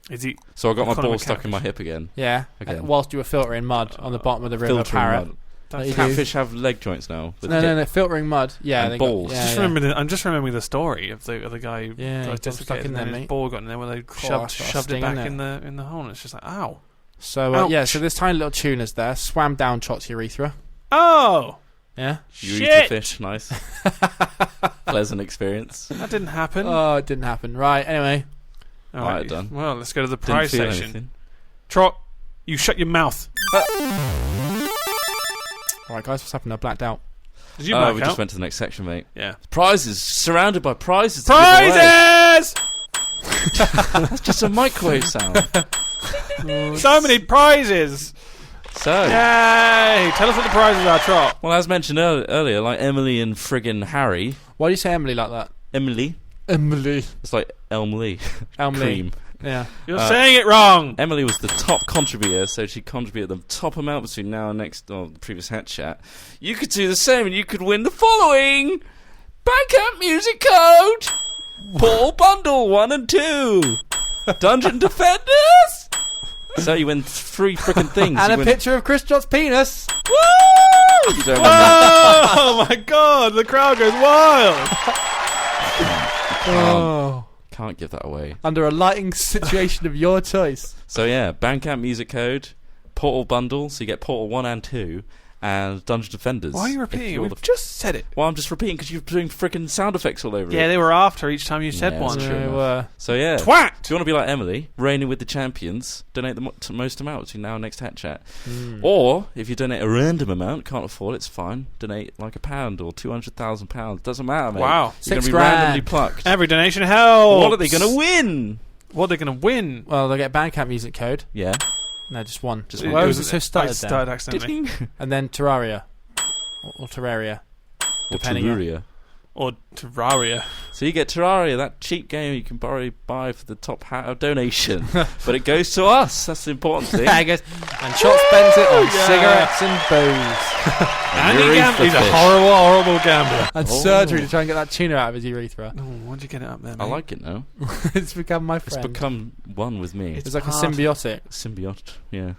Is he? So I got my ball stuck in my hip again. Yeah. Again. Whilst you were filtering mud on the bottom of the river Parrot. Mud. Catfish have leg joints now. No, filtering mud. Yeah, and balls. I'm just remembering the story of the guy. Yeah, just stuck in there, and his ball got in there, where they shoved it back in the hole. And it's just like, ow. So so this tiny little tuna's there, swam down Trot's urethra. Oh. Yeah. Urethra fish, nice. Pleasant experience. That didn't happen. Oh, it didn't happen. Right. Anyway. All right, done. Well, let's go to the prize section. Anything. Trot, you shut your mouth. Alright guys, what's happened? I blacked out. Did you black out? We just went to the next section, mate. Yeah. Prizes! Surrounded by prizes! Prizes! That's just a microwave sound. So many prizes! So. Yay! Tell us what the prizes are, Trot. Well, as mentioned earlier, like Emily and friggin' Harry. Why do you say Emily like that? Emily. It's like Elm Lee. Cream. Yeah. You're saying it wrong! Emily was the top contributor, so she contributed the top amount between now and the previous Hat Chat. You could do the same and you could win the following! Bandcamp Music Code! Portal Bundle 1 and 2! Dungeon Defenders! So you win 3 frickin' things. And a picture of Chris Trot's penis! Woo! You don't oh my god, the crowd goes wild! Can't give that away. Under a lighting situation of your choice. So yeah, Bandcamp Music Code, Portal Bundle, so you get Portal 1 and 2, and Dungeon Defenders. Why are you repeating? We've just said it. Well, I'm just repeating because you're doing freaking sound effects all over it. Yeah, they were after each time you said one. So yeah. Twat! If you want to be like Emily, reigning with the champions, donate the most amount between now and next Hat Chat. Or, if you donate a random amount, can't afford it, it's fine. Donate like £1 or £200,000. Doesn't matter, mate. Wow. You're going to be randomly plucked. Every donation helps. What are they going to win? What are they going to win? Well, they'll get Bandcamp music code. Yeah. No, just one. Just Why one. was it so started then? Started accidentally. And then Terraria. Or Terraria. Or Depending Terraria. Or Terraria. So you get Terraria, that cheap game you can buy for the top hat of donation. But it goes to us. That's the important thing. I guess. And Shot spends it on cigarettes and booze. And he's a horrible gambler. And surgery to try and get that tuner out of his urethra. Oh, why'd you get it up there, mate? I like it now. It's become my friend. It's become one with me. It's like a symbiotic. Symbiotic, yeah.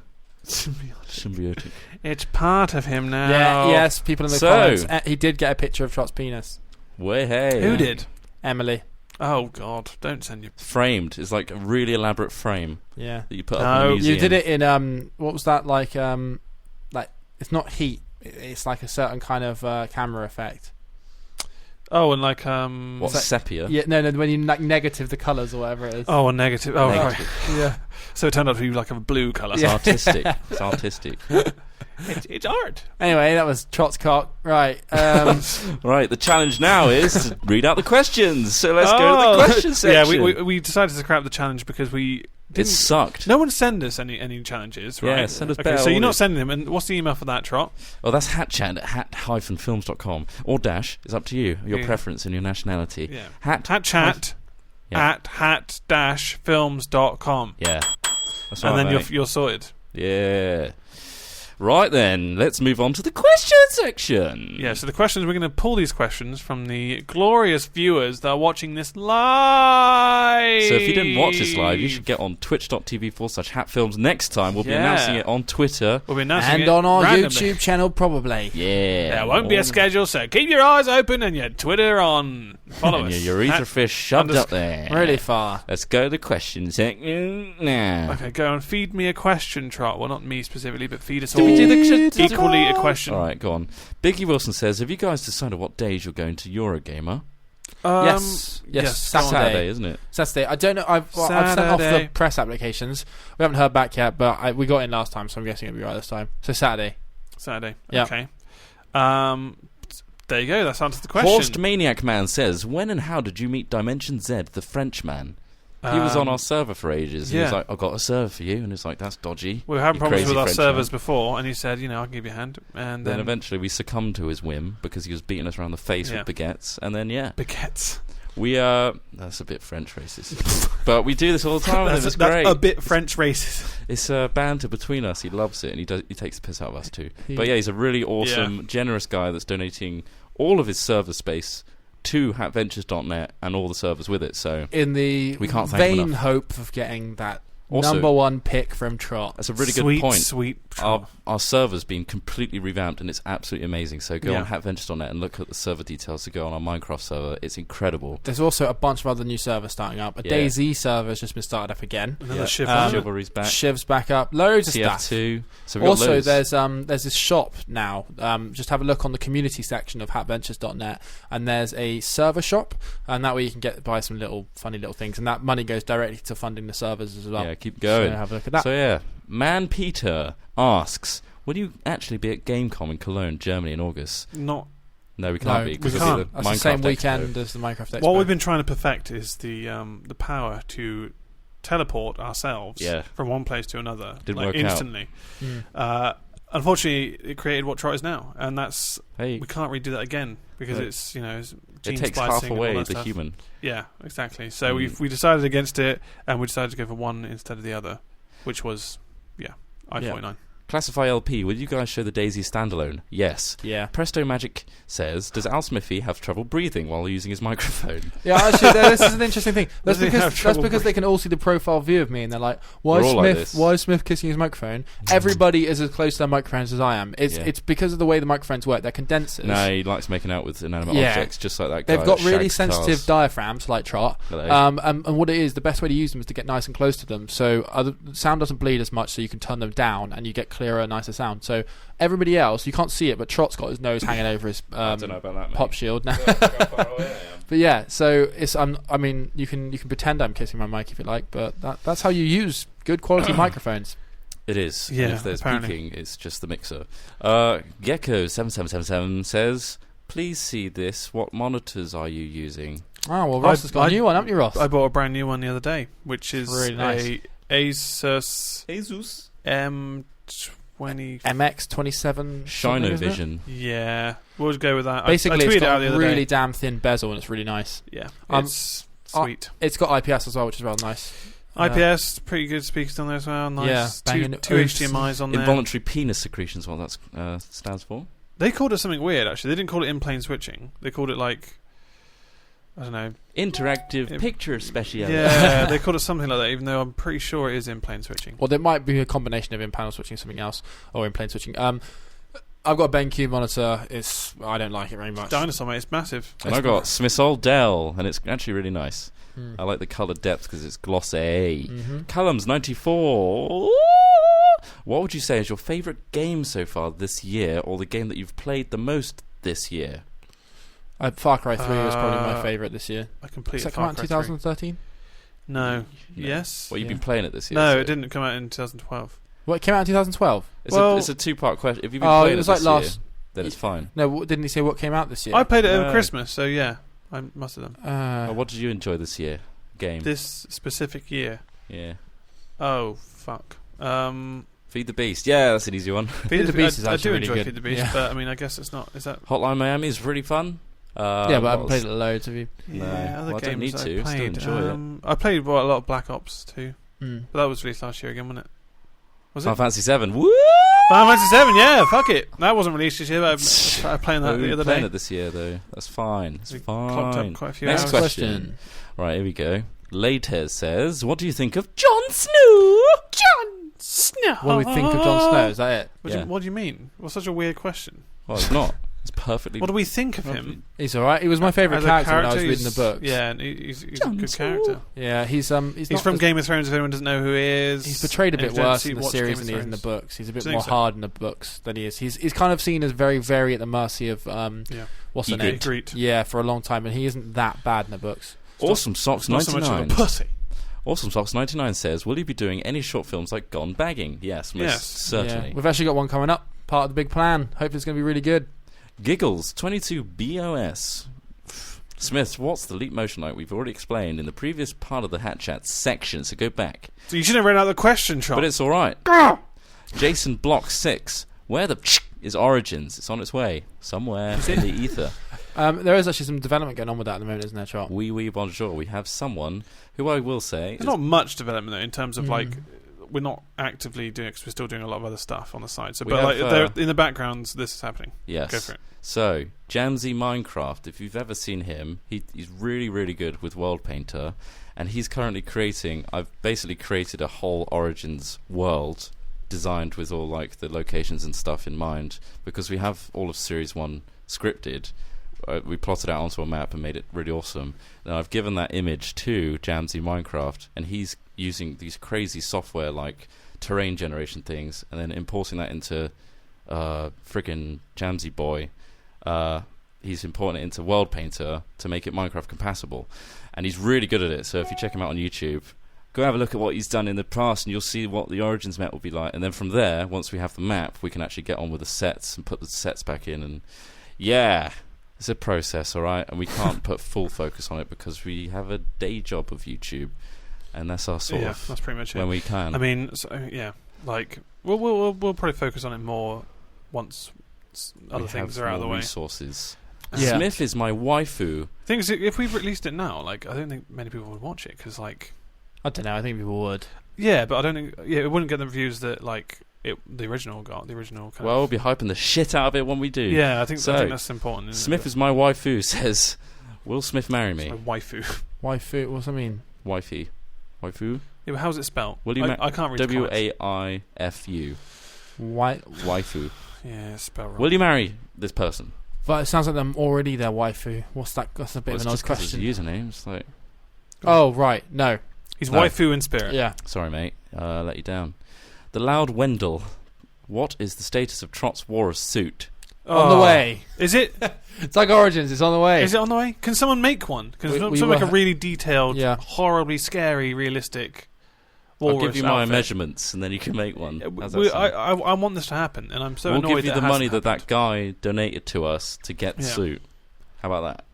Symbiotic. It's part of him now. Yeah, yes, people in the comments. He did get a picture of Trot's penis. Way hey. Who did? Emily. Oh, God. Don't send your... Framed. It's like a really elaborate frame. Yeah. That you put up in the museum. You did it in, what was that, like, it's not heat. It's like a certain kind of camera effect. Oh, and like what, sepia? Yeah, no, when you like negative the colours or whatever it is. Oh, a negative. Oh, negative. Right. Yeah. So it turned out to be like a blue colour. It's artistic. It's artistic. It's art. Anyway, that was Trot's cock. Right. Right. The challenge now is to read out the questions. So let's go to the question section. Yeah, we decided to scrap the challenge because we. It sucked. No one send us any challenges, right? Yeah, send us okay, better. So you're not sending them, and what's the email for that, Trot? Well, that's hatchat at hat-films.com. Or dash, it's up to you, your preference and your nationality. Yeah. Hatchat at hat-films.com. Yeah. That's and right, then mate. you're sorted. Yeah. Right then, let's move on to the question section. Yeah, so the questions, we're going to pull these questions from the glorious viewers that are watching this live. So if you didn't watch this live, you should get on twitch.tv/hatfilms next time. We'll be announcing it on Twitter. We'll be announcing and it on our randomly. YouTube channel, probably. Yeah. There won't be a schedule, so keep your eyes open and your Twitter on. Follow us. And your urethra fish shoved up there. Really far. Let's go to the question section now. Okay, go and feed me a question, Trot. Well, not me specifically, but feed us all. Equally a question. Alright, go on. Biggie Wilson says, have you guys decided what days you're going to Eurogamer? Yes, Saturday, isn't it? Saturday. I don't know. I've sent off the press applications. We haven't heard back yet, but we got in last time, so I'm guessing it'll be right this time. So Saturday. Yep. Okay. There you go. That's answered the question. Horst Maniac Man says, when and how did you meet Dimension Z, the Frenchman? He was on our server for ages. He was like, I've got a server for you. And it's like, that's dodgy. We were having problems with our Frenchman. servers before, and he said, I can give you a hand. And then eventually we succumbed to his whim because he was beating us around the face with baguettes. And then, Baguettes. We that's a bit French racist. But we do this all the time. It's great. That's a bit French racist. It's banter between us. He loves it, and he takes the piss out of us too. But yeah, he's a really awesome, generous guy that's donating all of his server space to hatventures.net and all the servers with it. So in the we can't thank him vain enough. hope of getting that Also, number one pick from Trot. That's a really good point. Sweet our server's been completely revamped and it's absolutely amazing. So go on hatventures.net and look at the server details to go on our Minecraft server. It's incredible. There's also a bunch of other new servers starting up. A DayZ server has just been started up again. Another Chivalry's back. Shiv's back up. Loads of stuff. TF2. So also, there's this shop now. Just have a look on the community section of hatventures.net, and there's a server shop, and that way you can buy some funny little things, and that money goes directly to funding the servers as well. Yeah, keep going. So have a look at that. So yeah, Man Peter asks, will you actually be at Gamecom in Cologne, Germany in August? No, we can't be. We can't. That's the same weekend as the Minecraft Expo. What we've been trying to perfect is the power to teleport ourselves from one place to another. Didn't work instantly. Unfortunately, it created what Trot is now, and that's we can't redo that again because it's it's gene it takes splicing half away and all that the stuff. human. Yeah, exactly. So we decided against it, and we decided to go for one instead of the other, which was Ep.29. Classify LP, will you guys show the DayZ standalone? Yes. Yeah. Presto Magic says, does Al Smithy have trouble breathing while using his microphone? Yeah, actually, this is an interesting thing. That's because they can all see the profile view of me, and they're like, why is Smith kissing his microphone? Everybody is as close to their microphones as I am. It's because of the way the microphones work. They're condensers. No, he likes making out with inanimate objects, just like that guy. They've got really sensitive diaphragms, like Trot. And what it is, the best way to use them is to get nice and close to them, so sound doesn't bleed as much, so you can turn them down, and you get clearer, nicer sound. So everybody else, you can't see it, but Trot's got his nose hanging over his I don't know about that, mate. pop shield now. Look how far away I am. But yeah, so it's I mean, you can pretend I'm kissing my mic if you like, but that's how you use good quality microphones. It is. Yeah, And if there's apparently. peaking, it's just the mixer. Gecko7777 says, please see this. What monitors are you using? Oh, well, Ross has got a new one, haven't you, Ross? I bought a brand new one the other day, which is Really nice. a Asus Jesus. M20. MX27 Shino isn't it? Vision. Yeah, we'll go with that. Basically, I tweeted it's it out got the a other really day. damn thin bezel, and it's really nice. Yeah, Um, it's sweet. It's got IPS as well, which is rather nice. IPS, pretty good speakers on there as well. Nice. Yeah, banging two oofs. HDMIs on there. Involuntary penis secretions, what that stands for. They called it something weird, actually. They didn't call it in-plane switching. They called it, like, I don't know. Interactive picture speciality. Yeah, they called it something like that, even though I'm pretty sure it is in-plane switching. Well, there might be a combination of in-panel switching and something else, or in-plane switching. I've got a BenQ monitor. I don't like it very much. Dinosaur, mate, it's massive. And I got Smith's old Dell, and it's actually really nice. Hmm. I like the colour depth because it's glossy. Mm-hmm. Callum's 94. What would you say is your favourite game so far this year, or the game that you've played the most this year? Far Cry 3 was probably my favourite this year. I completed Does that come out in 2013? No. No. Yes? Well, you've Yeah. been playing it this year. No, so it didn't come out in 2012. Well, it came out in 2012. It's a two-part question. If you've been Oh, playing it was this like year, then it's fine. No, didn't he say what came out this year? I played it over No. Christmas, so yeah, I must have done. What did you enjoy this year? Game. This specific year. Yeah. Oh, fuck. Feed the Beast. Yeah, that's an easy one. Feed the Beast is I actually do really enjoy good. Feed the Beast, Yeah. but I mean, I guess it's not. Is that? Hotline Miami is really fun. yeah, but I what haven't played else? it loads. Have you? No. Yeah, other Well, I don't games need I to, still played. enjoy it. I played a lot of Black Ops too, Mm. but that was released last year again, wasn't it? Was Final it? Fantasy 7. Woo! Final Fantasy 7, yeah, fuck it. That wasn't released this year, but I started playing that We've the been other playing day. it this year, though. That's fine. It's We clocked fine. up quite a few Next hours. question. Right, here we go. Later says, what do you think of Jon Snow? Jon Snow. What do we think of Jon Snow? Is that it? Yeah. What do you mean? What's such a weird question? Well, it's not. It's perfectly... What do we think of him? He's all right. He was my favourite As a character when I was character, reading the books. Yeah, and he's a Jon good Snow. character. Yeah, he's He's not from as- Game of Thrones, if anyone doesn't know who he is. He's portrayed a bit Evidently worse in the watched series Game of than he is in the Thrones. books. He's a bit Do you more think so? hard in the books than he is. He's kind of seen as very, very at the mercy of Yeah. what's her Ygritte. name? Ygritte. Yeah, for a long time, and he isn't that bad in the books. Awesome Socks Not so much of 99. a pussy. Awesome Socks 99 says, will you be doing any short films like Gone Bagging? Yes, most Yes. certainly. Yeah. We've actually got one coming up, part of the big plan. Hope it's going to be really good. Giggles 22 BOS. Smith, what's the Leap Motion like? We've already explained in the previous part of the Hat Chat section, so go back. So you should have read out the question, Sean. But it's alright. Jason Block 6. Where the is Origins? It's on its way. Somewhere in the ether. There is actually some development going on with that at the moment, isn't there, Trot? Oui, bonjour. We have someone who I will say... There's not much development though in terms of Mm. like we're not actively doing it because we're still doing a lot of other stuff on the side. So, We but have, like in the background, this is happening. Yes. Go for it. So, Jamsy Minecraft, if you've ever seen him, he's really, really good with World Painter, and he's currently creating... I've basically created a whole Origins world designed with all like the locations and stuff in mind, because we have all of Series 1 scripted. We plotted out onto a map and made it really awesome. Now I've given that image to Jamsy Minecraft, and he's using these crazy software like terrain generation things, and then importing that into friggin' Jamsy Boy. He's importing it into World Painter to make it Minecraft compatible, and he's really good at it. So if you check him out on YouTube, go have a look at what he's done in the past, and you'll see what the Origins map will be like. And then from there, once we have the map, we can actually get on with the sets and put the sets back in. And yeah, it's a process, all right? And we can't put full focus on it because we have a day job of YouTube, and that's our sort of That's pretty much it. when we can. I mean, so, yeah, like we'll probably focus on it more once other we things have are out of the more way. resources. Yeah. Smith is my waifu. Thing is, if we released it now, like I don't think many people would watch it because, like, I don't know. I think people would. yeah, but I don't think it wouldn't get the views that like the original got. The original kind Well, we'll be hyping the shit out of it when we do. yeah, I think So, that's important. Isn't Smith it? is my waifu. Says, will Smith marry me? My waifu. Waifu, what's that mean? Wifey. Waifu? Yeah, but how's it spelled? Will you I can't read the comments. W-A-I-F-U. Waifu. Yeah, it's spelled wrong. Will you marry this person? But it sounds like I'm already their waifu. What's that? That's a bit Well, of an it's odd just 'cause question. it's a username. It's like, Oh, right. No. He's No. waifu in spirit. Yeah. sorry, mate. Let you down. The Loud Wendell. What is the status of Trot's Walrus suit? On the way. Is it? It's like Origins. It's on the way. Is it on the way? Can someone make one? Can someone make a really detailed, horribly scary, realistic walrus I'll give you my outfit? measurements, and then you can make one. I want this to happen, and I'm so annoyed. We'll give you the money that that guy donated to us to get the suit. How about that?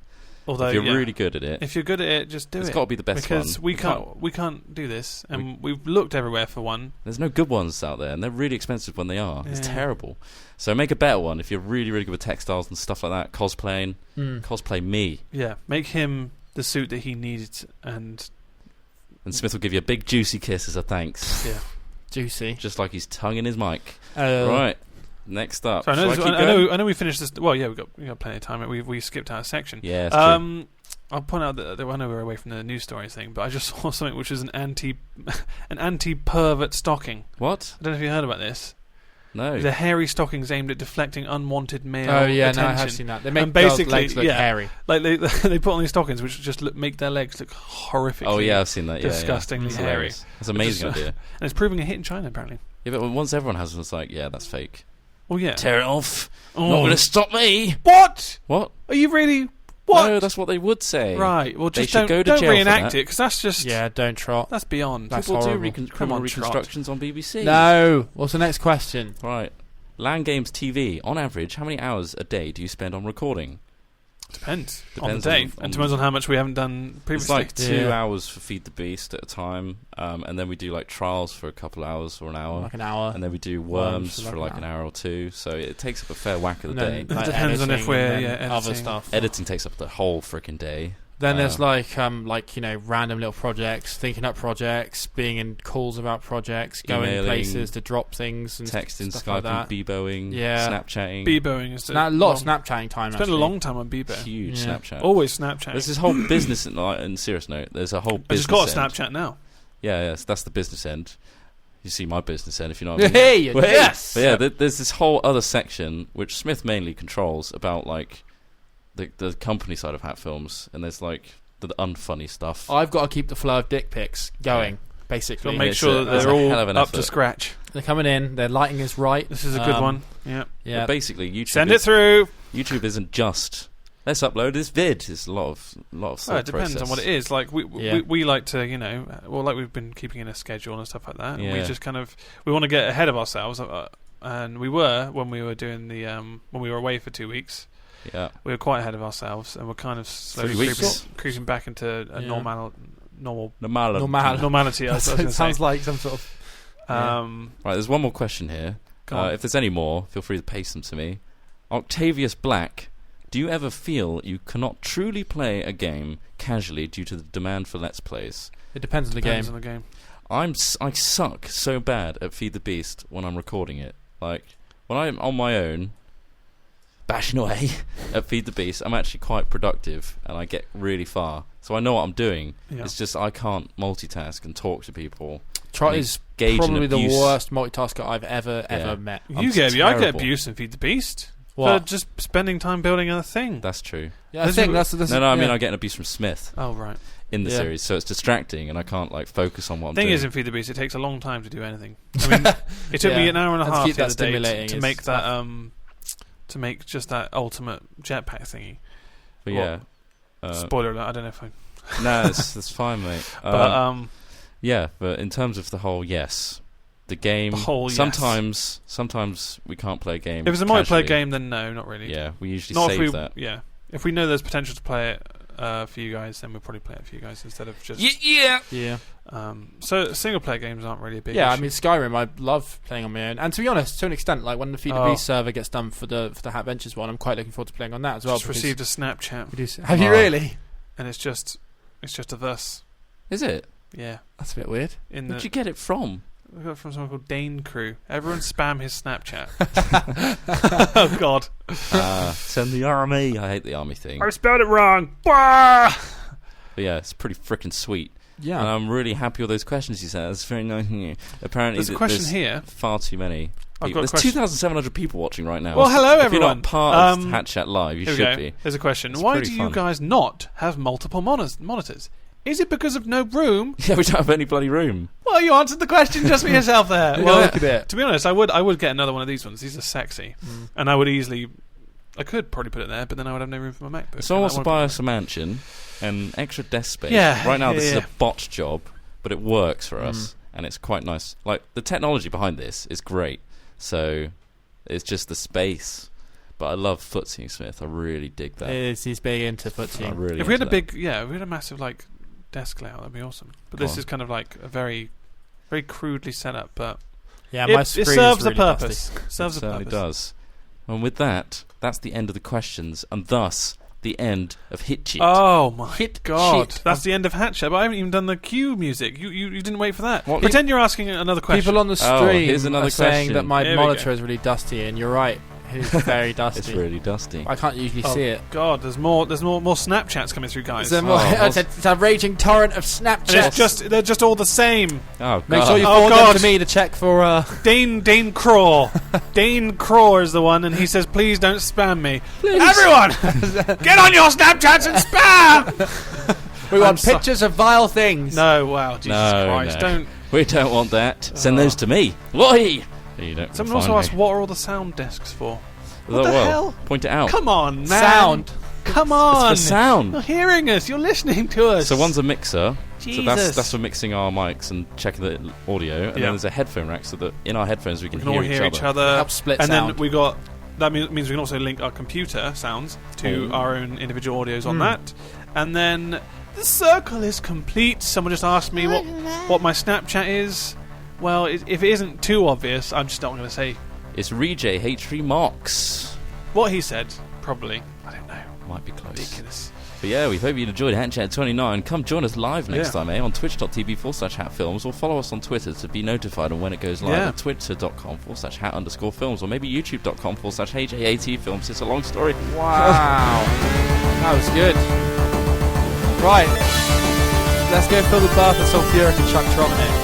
Although, if you're really good at it. If you're good at it, just do it. It's got to be the best because one. we can't do this, and we've looked everywhere for one. There's no good ones out there, and they're really expensive when they are. It's terrible. So make a better one if you're really, really good with textiles and stuff like that. Cosplaying. Cosplay me. Yeah, make him the suit that he needs, and Smith will give you a big juicy kiss as a thanks. Yeah, juicy. Just like he's tongue in his mic. Right. Next up. So I know we finished this. Well, yeah, we got plenty of time. We skipped out a section. Yeah, it's true. I'll point out that I know we're away from the news stories thing, but I just saw something which is an anti-pervert stocking. What? I don't know if you heard about this. No. The hairy stockings aimed at deflecting unwanted male attention. No, I have seen that. They make girls' legs look hairy. Like they put on these stockings which just make their legs look horrifically. Oh yeah, I've seen that. Disgustingly hairy. That's an amazing idea. And it's proving a hit in China apparently. Yeah, but once everyone has one, it's like, yeah, that's fake. Oh yeah. Tear it off. Not going to stop me. What? What? Are you really? What? No, that's what they would say. Right. Well, just don't reenact it, because that's just... Yeah, don't trot. That's beyond. That's People horrible. do criminal reconstructions on BBC. No. What's the next question? Right. Land Games TV, on average, how many hours a day do you spend on recording? Depends on the day. And depends on how much we haven't done previously. It's like 2 hours for Feed the Beast at a time, and then we do like trials for a couple of hours or an hour. Like an hour. And then we do worms for like an hour or two. So it takes up a fair whack of the day. It depends on if we're other stuff. Editing takes up the whole freaking day. Then there's random little projects, thinking up projects, being in calls about projects, going places to drop things, and texting, stuff Skyping, like that. Snapchatting. Beboing is a lot of Snapchatting time. Spent a long time on Bebo. Huge Snapchat. Always Snapchat. There's this whole business. And serious note, there's a whole business. I just got a Snapchat now. Yeah, that's the business end. You see my business end, if you know what I mean. Hey, yes. But yeah, there's this whole other section which Smith mainly controls about like. The company side of Hat Films, and there's like the unfunny stuff. I've got to keep the flow of dick pics going, basically. Got to make sure that they're all up to scratch. They're coming in, their lighting is right. This is a good one. Yeah. But basically, YouTube send it through. YouTube isn't just let's upload this vid. It's a lot of it depends on what it is. Like we like to, like we've been keeping in a schedule and stuff like that. And we just we want to get ahead of ourselves, and we were when we were doing the when we were away for 2 weeks. Yeah, we were quite ahead of ourselves, and we're kind of slowly creeping back into a normality. It sounds like some sort of. Right, there's one more question here. If there's any more, feel free to paste them to me. Octavius Black, do you ever feel you cannot truly play a game casually due to the demand for Let's Plays? It depends on the game. I suck so bad at Feed the Beast when I'm recording it. Like when I'm on my own. Bashing away at Feed the Beast, I'm actually quite productive and I get really far. So I know what I'm doing. Yeah. It's just I can't multitask and talk to people. Trot is probably the worst multitasker I've ever met. I get abuse in Feed the Beast for just spending time building a thing. That's true. Yeah, I think that's I mean I get an abuse from Smith. Oh right. In the series, so it's distracting and I can't focus on what I'm doing. The thing is, in Feed the Beast, it takes a long time to do anything. I mean, it took me an hour and a half the other day to make that. To make just that ultimate jetpack thingy. But spoiler alert, I don't know if I... No, that's fine, mate. But in terms of the whole the game... Sometimes we can't play a game If it's a multiplayer game, then no, not really. Yeah, we usually save that. Yeah. If we know there's potential to play it for you guys, then we'll probably play it for you guys instead of just... Yeah. So single-player games aren't really a big issue. I mean, Skyrim, I love playing on my own. And to be honest, to an extent, like when the Feed the Beast server gets done for the Hat Ventures one, I'm quite looking forward to playing on that as well. Just received a Snapchat. Have you really? And it's just a verse. Is it? Yeah. That's a bit weird. Where'd you get it from? I got it from someone called Dane Crew. Everyone spam his Snapchat. Oh, God. Send the army. I hate the army thing. I spelled it wrong. Bah! But yeah, it's pretty freaking sweet. Yeah. And I'm really happy with those questions you sent. It's very nice of you. Apparently, there's a question here. Far too many. There's 2,700 people watching right now. Well, hello, everyone. If you're not part of Hat Chat Live, you should be. There's a question. Why do you guys not have multiple monitors? Is it because of no room? Yeah, we don't have any bloody room. Well, you answered the question just for yourself there. Well, look at it. To be honest, I would get another one of these ones. These are sexy. And I could probably put it there, but then I would have no room for my MacBook. If someone wants to buy us a mansion and extra desk space. Yeah, right now, yeah, this yeah. is a botched job, but it works for us, and it's quite nice. Like, the technology behind this is great, so it's just the space. But I love footsie Smith. I really dig that. He's big into footsie. If we had if we had a massive like desk layout, that'd be awesome. But this is kind of like a very, very crudely set up. But my it screen serves is a really purpose. dusty. Serves It a certainly purpose. does. And with that, that's the end of the questions, and thus the end of Hit Cheat. Oh my Hit god! cheat. That's the end of Hatchet. But I haven't even done the cue music. You didn't wait for that. What? Pretend you're asking another question. People on the stream here's another are saying question. that my Here we monitor go. is really dusty, and you're right. It's very dusty. It's really dusty. I can't usually see it. God, there's more Snapchats coming through, guys. It's a, it's a raging torrent of And Snapchat. they're just all the same. Oh, Make God. sure you Oh, forward them God. to me to check for. Dane Craw. Dane Craw is the one, and he says, please don't spam me. Please. Everyone, get on your Snapchats and spam! We want I'm pictures of vile things. No, wow, Jesus No, Christ, no. don't. We don't want that. Send those to me. Why? You don't Someone find also asked, me. what are all the sound desks for? What the hell? Point it out. Come on, man. Sound. Come on. It's for sound. You're hearing us. You're listening to us. So one's a mixer. Jesus. So that's for mixing our mics and checking the audio. And then there's a headphone rack so that in our headphones we can, all hear each other. Help split and sound. then we got. That means we can also link our computer sounds to our own individual audios on that. And then the circle is complete. Someone just asked me what my Snapchat is. Well, if it isn't too obvious, I'm just not going to say It's Rejay H3 Mox. what he said. Probably. I don't know. Might be close. Ridiculous. But yeah, we hope you enjoyed Hatchet29. Come join us live next Yeah. time, on twitch.tv/hatfilms, or follow us on Twitter to be notified on when it goes live Yeah. at twitter.com/hat_films, or maybe youtube.com/HAATfilms. It's a long story. Wow. That was good. Right. Let's go fill the bath with sulfuric and chuck Trump in it.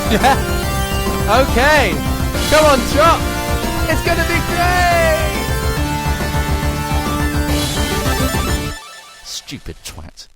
Yeah. Okay. Come on, Trump. It's going to be great. Stupid twat.